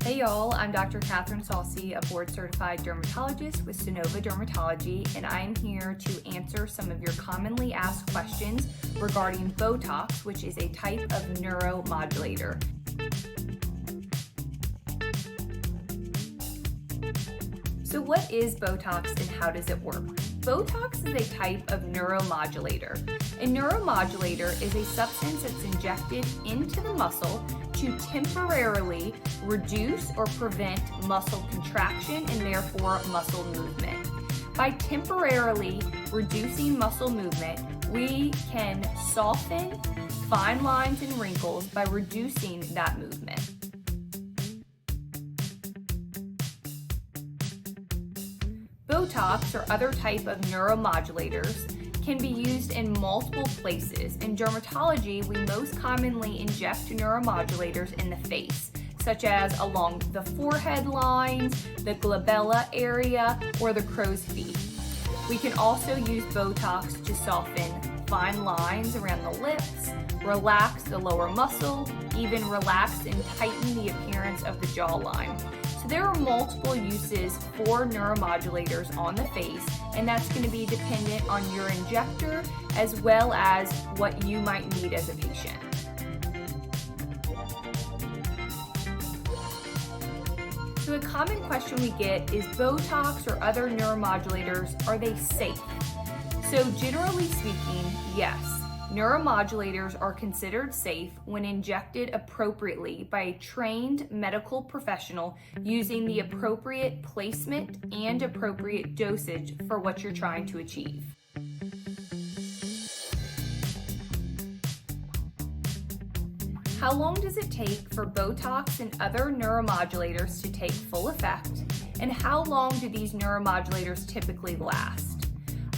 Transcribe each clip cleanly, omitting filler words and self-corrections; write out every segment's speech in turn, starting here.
Hey y'all, I'm Dr. Catherine Saucy, a board-certified dermatologist with Sanova Dermatology, and I am here to answer some of your commonly asked questions regarding Botox, which is a type of neuromodulator. So what is Botox and how does it work? Botox is a type of neuromodulator. A neuromodulator is a substance that's injected into the muscle to temporarily reduce or prevent muscle contraction and therefore muscle movement. By temporarily reducing muscle movement, we can soften fine lines and wrinkles by reducing that movement. Botox or other type of neuromodulators can be used in multiple places. In dermatology, we most commonly inject neuromodulators in the face, such as along the forehead lines, the glabella area, or the crow's feet. We can also use Botox to soften fine lines around the lips, relax the lower muscle, even relax and tighten the appearance of the jawline. So there are multiple uses for neuromodulators on the face, and that's going to be dependent on your injector as well as what you might need as a patient. So a common question we get is Botox or other neuromodulators, are they safe? So generally speaking, yes. Neuromodulators are considered safe when injected appropriately by a trained medical professional using the appropriate placement and appropriate dosage for what you're trying to achieve. How long does it take for Botox and other neuromodulators to take full effect? And how long do these neuromodulators typically last?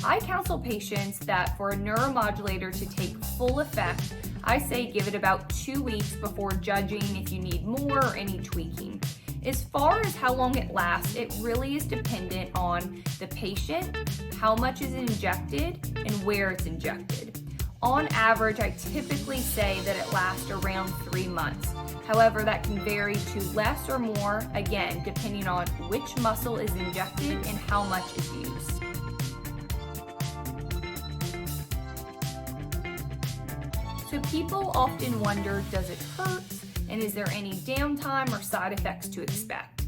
I counsel patients that for a neuromodulator to take full effect, I say give it about 2 weeks before judging if you need more or any tweaking. As far as how long it lasts, it really is dependent on the patient, how much is injected, and where it's injected. On average, I typically say that it lasts around 3 months. However, that can vary to less or more, again, depending on which muscle is injected and how much is used. So people often wonder, does it hurt? And is there any downtime or side effects to expect?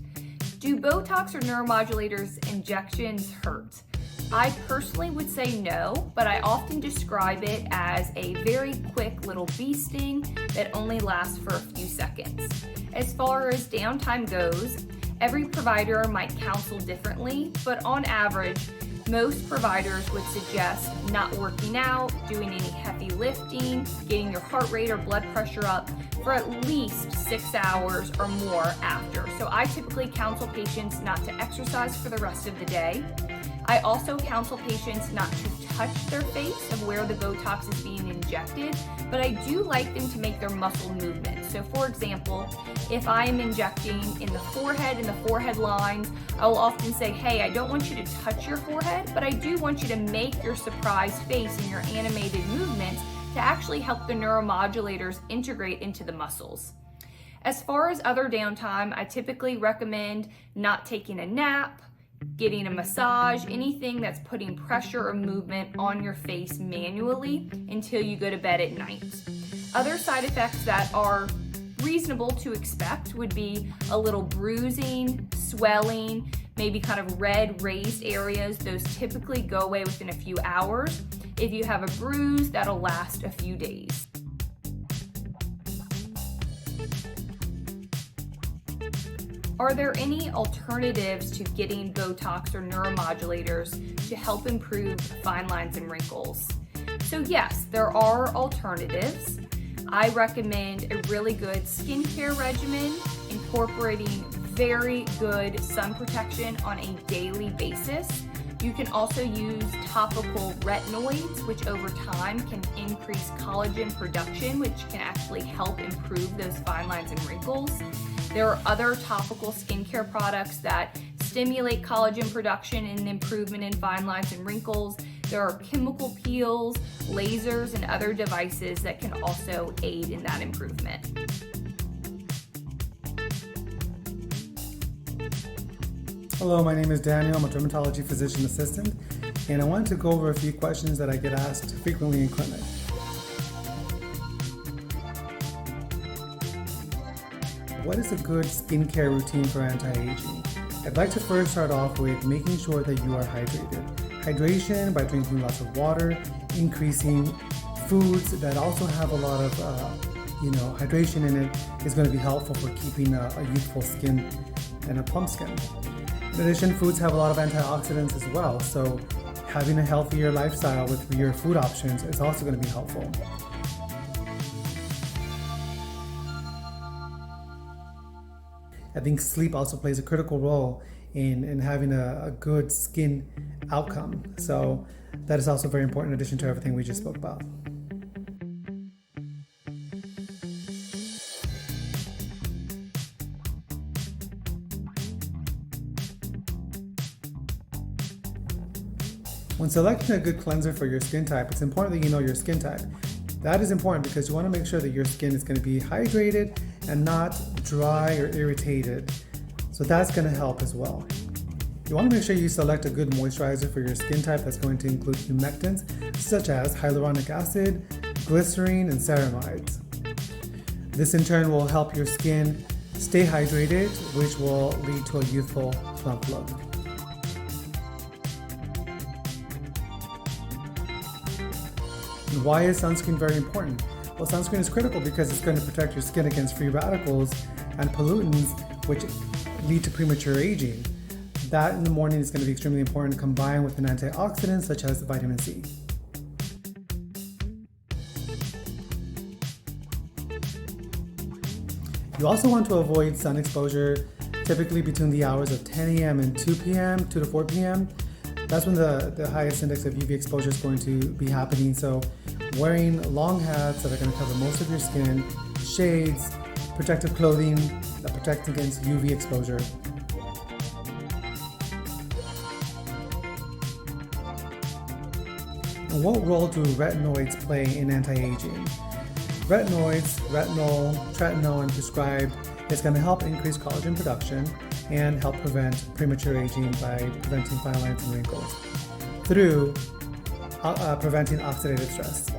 Do Botox or neuromodulators injections hurt? I personally would say no, but I often describe it as a very quick little bee sting that only lasts for a few seconds. As far as downtime goes, every provider might counsel differently, but on average, most providers would suggest not working out, doing any heavy lifting, getting your heart rate or blood pressure up for at least 6 hours or more after. So I typically counsel patients not to exercise for the rest of the day. I also counsel patients not to touch their face of where the Botox is being injected, but I do like them to make their muscle movement. So for example, if I am injecting in the forehead and the forehead lines, I will often say, hey, I don't want you to touch your forehead, but I do want you to make your surprised face and your animated movements to actually help the neuromodulators integrate into the muscles. As far as other downtime, I typically recommend not taking a nap, getting a massage, anything that's putting pressure or movement on your face manually until you go to bed at night. Other side effects that are reasonable to expect would be a little bruising, swelling, maybe kind of red raised areas. Those typically go away within a few hours. If you have a bruise, that'll last a few days. Are there any alternatives to getting Botox or neuromodulators to help improve fine lines and wrinkles? So yes, there are alternatives. I recommend a really good skincare regimen incorporating very good sun protection on a daily basis. You can also use topical retinoids, which over time can increase collagen production, which can actually help improve those fine lines and wrinkles. There are other topical skincare products that stimulate collagen production and improvement in fine lines and wrinkles. There are chemical peels, lasers, and other devices that can also aid in that improvement. Hello, my name is Daniel. I'm a dermatology physician assistant, and I wanted to go over a few questions that I get asked frequently in clinic. What is a good skincare routine for anti-aging? I'd like to first start off with making sure that you are hydrated. Hydration by drinking lots of water, increasing foods that also have a lot of hydration in it is going to be helpful for keeping a youthful skin and a plump skin. In addition, foods have a lot of antioxidants as well, so having a healthier lifestyle with your food options is also going to be helpful. I think sleep also plays a critical role in having a good skin outcome. So that is also very important in addition to everything we just spoke about. When selecting a good cleanser for your skin type, it's important that you know your skin type. That is important because you want to make sure that your skin is going to be hydrated and not dry or irritated. So that's going to help as well. You want to make sure you select a good moisturizer for your skin type that's going to include humectants such as hyaluronic acid, glycerin, and ceramides. This in turn will help your skin stay hydrated, which will lead to a youthful, plump look. And why is sunscreen very important? Well, sunscreen is critical because it's going to protect your skin against free radicals and pollutants, which lead to premature aging. That in the morning is going to be extremely important, combined with an antioxidant such as vitamin C. You also want to avoid sun exposure, typically between the hours of 10 a.m. and 2 p.m., 2 to 4 p.m. That's when the highest index of UV exposure is going to be happening. So wearing long hats that are going to cover most of your skin, shades, protective clothing that protects against UV exposure. And what role do retinoids play in anti-aging? Retinoids, retinol, tretinoin, and prescribed is going to help increase collagen production and help prevent premature aging by preventing fine lines and wrinkles through preventing oxidative stress.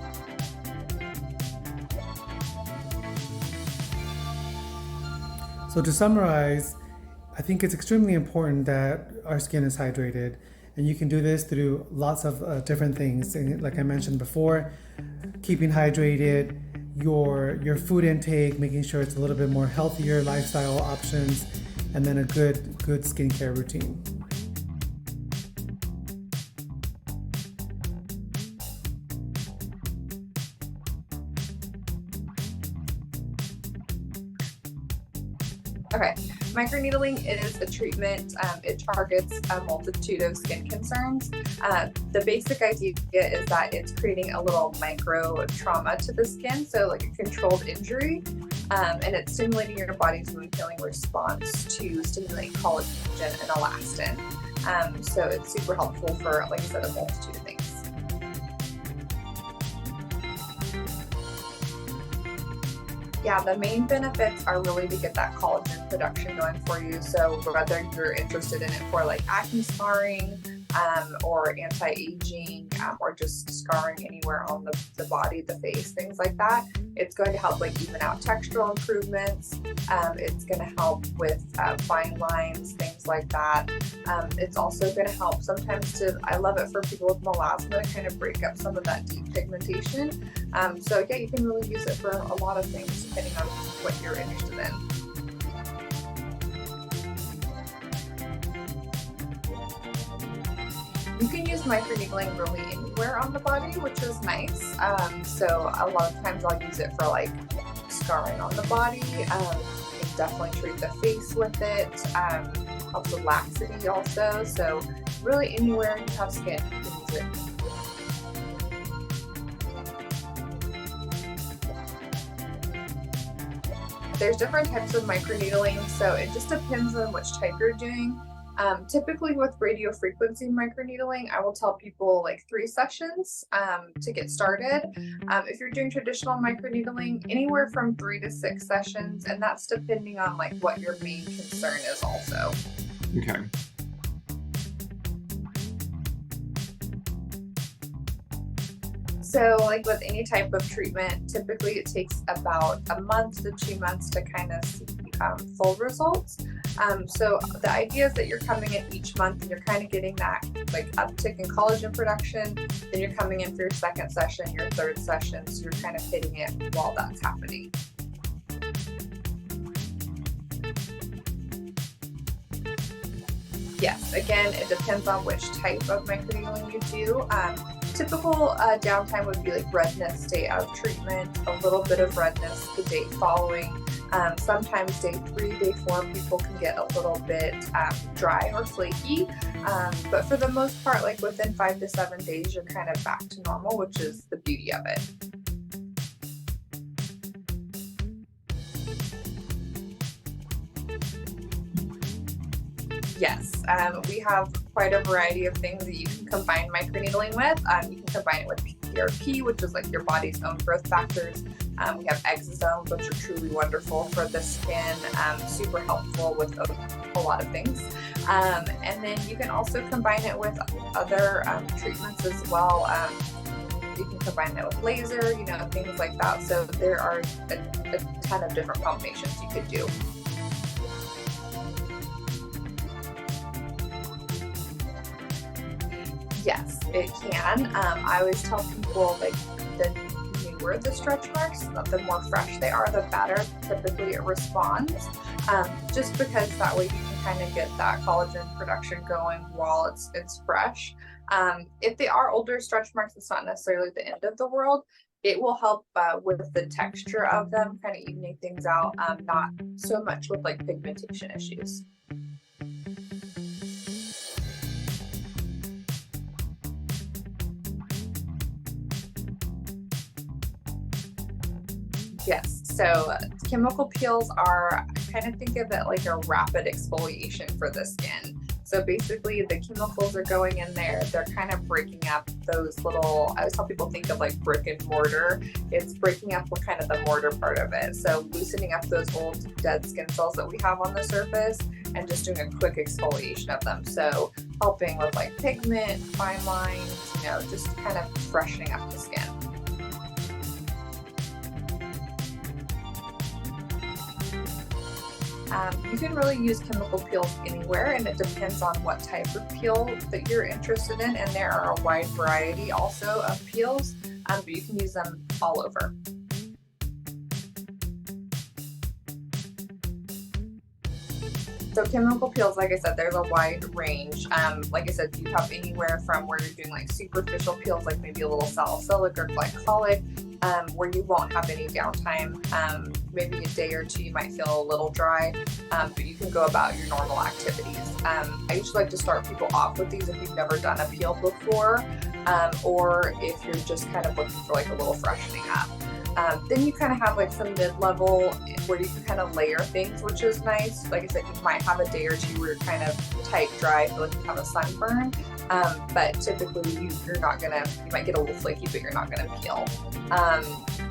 So to summarize, I think it's extremely important that our skin is hydrated, and you can do this through lots of different things. And like I mentioned before, keeping hydrated, your food intake, making sure it's a little bit more healthier lifestyle options, and then a good skincare routine. Okay, microneedling is a treatment. It targets a multitude of skin concerns. The basic idea is that it's creating a little micro trauma to the skin, so like a controlled injury, and it's stimulating your body's wound healing response to stimulate collagen and elastin. So it's super helpful for, like I said, a multitude of things. Yeah, the main benefits are really to get that collagen production going for you. So whether you're interested in it for like acne scarring, or anti-aging, or just scarring anywhere on the body, the face, things like that, it's going to help like even out textural improvements. It's going to help with fine lines, things like that. It's also going to help sometimes I love it for people with melasma to kind of break up some of that deep pigmentation. So yeah, you can really use it for a lot of things depending on what you're interested in. You can use microneedling really anywhere on the body, which is nice. So a lot of times I'll use it for like scarring on the body. You can definitely treat the face with it. Helps with laxity also. So really anywhere you have skin, you can use it. There's different types of microneedling, so it just depends on which type you're doing. Typically with radio frequency microneedling, I will tell people like 3 sessions to get started. If you're doing traditional microneedling, anywhere from 3 to 6 sessions, and that's depending on like what your main concern is also. Okay. So like with any type of treatment, typically it takes about a month to 2 months to kind of see full results. So the idea is that you're coming in each month and you're kind of getting that like uptick in collagen production. Then you're coming in for your second session, your third session. So you're kind of hitting it while that's happening. Yes, again, it depends on which type of microneedling you do. Typical downtime would be like redness day of treatment, a little bit of redness the day following. Sometimes day 3, day 4, people can get a little bit dry or flaky. But for the most part, like within 5 to 7 days, you're kind of back to normal, which is the beauty of it. Yes, we have quite a variety of things that you can combine microneedling with. You can combine it with PRP, which is like your body's own growth factors. We have exosomes, which are truly wonderful for the skin, super helpful with a lot of things. And then you can also combine it with other treatments as well. You can combine it with laser, things like that. So there are a ton of different combinations you could do. Yes, it can. I always tell people like the newer the stretch marks, the more fresh they are, the better typically it responds. Just because that way you can kind of get that collagen production going while it's fresh. If they are older stretch marks, it's not necessarily the end of the world. It will help with the texture of them, kind of evening things out, not so much with like pigmentation issues. Yes, so chemical peels are, I kind of think of it like a rapid exfoliation for the skin. So basically the chemicals are going in there, they're kind of breaking up those little, I always tell people think of like brick and mortar. It's breaking up kind of the mortar part of it. So loosening up those old dead skin cells that we have on the surface and just doing a quick exfoliation of them. So helping with like pigment, fine lines, just kind of freshening up the skin. You can really use chemical peels anywhere, and it depends on what type of peel that you're interested in. And there are a wide variety also of peels, but you can use them all over. So chemical peels, like I said, there's a wide range. Like I said, you have anywhere from where you're doing like superficial peels, like maybe a little salicylic or glycolic, where you won't have any downtime. Maybe a day or two you might feel a little dry, but you can go about your normal activities. I usually like to start people off with these if you've never done a peel before, or if you're just kind of looking for like a little freshening up. Then you kind of have like some mid-level where you can kind of layer things, which is nice. Like I said, you might have a day or two where you're kind of tight, dry, feel like you have a sunburn, but typically you might get a little flaky, but you're not gonna peel.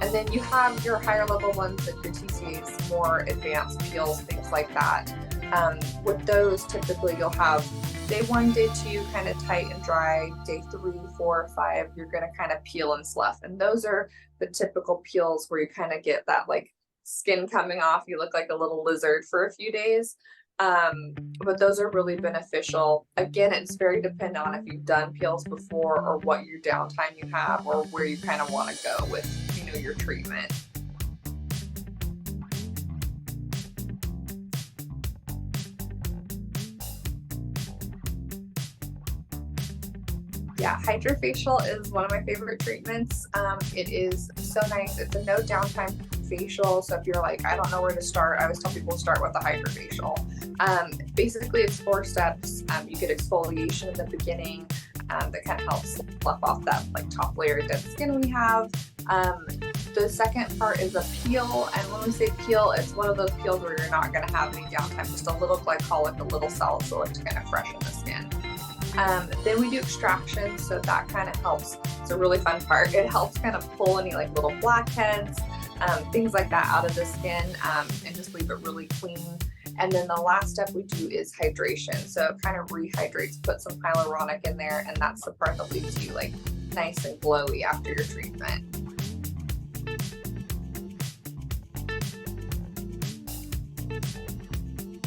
And then you have your higher level ones, like your TCAs, more advanced peels, things like that. With those, typically you'll have day 1, day 2, kind of tight and dry. Day 3, 4, 5, you're going to kind of peel and slough. And those are the typical peels where you kind of get that like skin coming off. You look like a little lizard for a few days. But those are really beneficial. Again, it's very dependent on if you've done peels before or what your downtime you have or where you kind of want to go with, your treatment. Yeah, hydrofacial is one of my favorite treatments. It is so nice. It's a no downtime facial. So if you're like, I don't know where to start, I always tell people to start with a hydrofacial. Basically, it's 4 steps. You get exfoliation in the beginning that kind of helps slough off that like top layer of dead skin we have. The second part is a peel, and when we say peel, it's one of those peels where you're not going to have any downtime, just a little glycolic, a little salicylic to kind of freshen the skin. Then we do extraction, so that kind of helps. It's a really fun part. It helps kind of pull any like little blackheads, things like that out of the skin, and just leave it really clean. And then the last step we do is hydration. So it kind of rehydrates, put some hyaluronic in there, and that's the part that leaves you like nice and glowy after your treatment.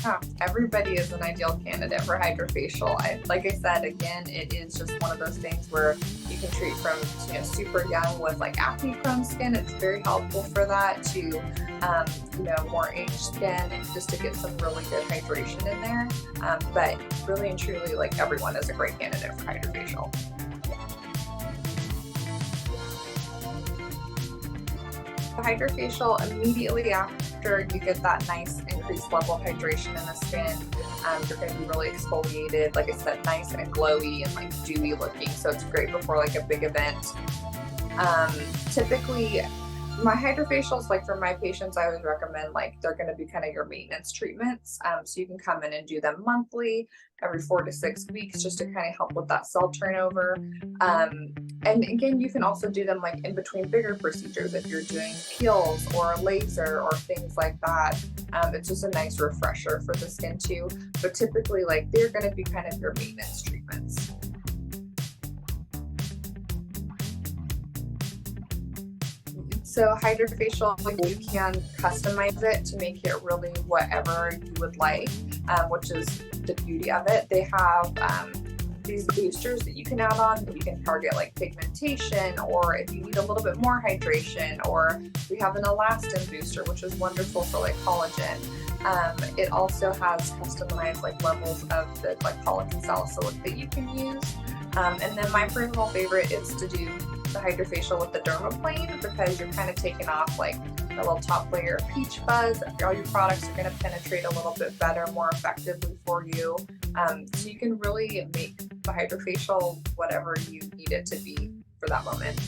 Yeah, everybody is an ideal candidate for hydrofacial. Like I said, again, it is just one of those things where you can treat from super young with like acne prone skin. It's very helpful for that to more aged skin, and just to get some really good hydration in there. But really and truly, like, everyone is a great candidate for hydrofacial. Hydrofacial, immediately after you get that nice increased level of hydration in the skin, you're going to be really exfoliated, like I said, nice and glowy and like dewy looking. So it's great before like a big event. Typically, my hydrofacials, like for my patients, I always recommend like they're going to be kind of your maintenance treatments. So you can come in and do them monthly, every 4 to 6 weeks, just to kind of help with that cell turnover. And again, you can also do them like in between bigger procedures if you're doing peels or laser or things like that. It's just a nice refresher for the skin too. But typically, like, they're going to be kind of your maintenance treatments. So hydrofacial, like, you can customize it to make it really whatever you would like, which is the beauty of it. They have these boosters that you can add on that you can target like pigmentation, or if you need a little bit more hydration, or we have an elastin booster, which is wonderful for like collagen. It also has customized like levels of the glycolic and salicylic that you can use. And then my personal favorite is to do the hydrofacial with the dermaplane, because you're kind of taking off like a little top layer of peach fuzz. All your products are going to penetrate a little bit better, more effectively for you. So you can really make the hydrofacial whatever you need it to be for that moment.